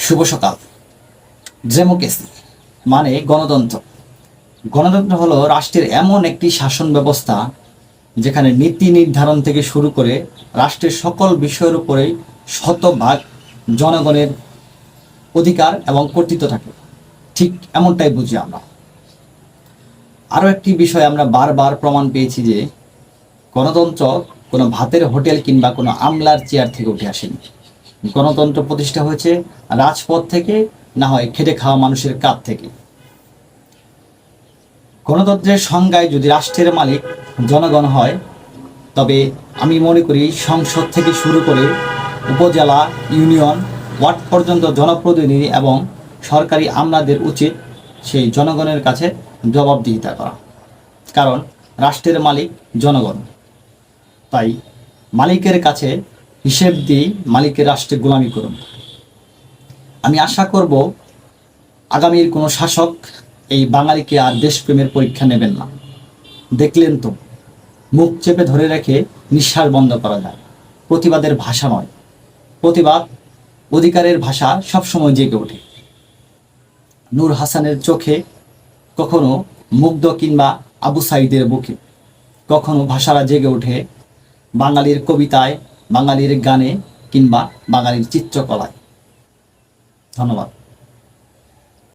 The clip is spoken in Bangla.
শুভ সকাল। ডেমোক্রেসি মানে গণতন্ত্র। গণতন্ত্র হলো রাষ্ট্রের এমন একটি শাসন ব্যবস্থা যেখানে নীতি নির্ধারণ থেকে শুরু করে রাষ্ট্রের সকল বিষয়ের উপরেই শতভাগ জনগণের অধিকার এবং কর্তৃত্ব থাকে। ঠিক এমনটাই বুঝি আমরা। আরও একটি বিষয় আমরা বারবার প্রমাণ পেয়েছি যে গণতন্ত্র কোনো ভাতের হোটেল কিংবা কোনো আমলার চেয়ার থেকে উঠে আসেনি। গণতন্ত্র প্রতিষ্ঠা হয়েছে রাজপথ থেকে, না হয় খেটে খাওয়া মানুষের কাছ থেকে। গণতন্ত্রের সংজ্ঞায় যদি রাষ্ট্রের মালিক জনগণ হয়, তবে আমি মনে করি সংসদ থেকে শুরু করে উপজেলা, ইউনিয়ন, ওয়ার্ড পর্যন্ত জনপ্রতিনিধি এবং সরকারি আমলাদের উচিত সেই জনগণের কাছে জবাবদিহিতা করা। কারণ রাষ্ট্রের মালিক জনগণ। তাই মালিকের কাছে হিসেব দিয়ে মালিকের রাষ্ট্রে গোলামি করুন। আমি আশা করব আগামীর কোনো শাসক এই বাঙালিকে আর দেশপ্রেমের পরীক্ষা নেবেন না। দেখলেন তো, মুখ চেপে ধরে রেখে নিঃশ্বাস বন্ধ করা যায়। প্রতিবাদের ভাষা নয়, প্রতিবাদ অধিকারের ভাষা সবসময় জেগে ওঠে। নূর হাসানের চোখে, কখনো মুগ্ধ কিংবা আবু সাইদের বুকে, কখনো ভাষারা জেগে ওঠে বাঙালির কবিতায়, বাঙালির গানে কিংবা বাঙালির চিত্রকলায়। ধন্যবাদ।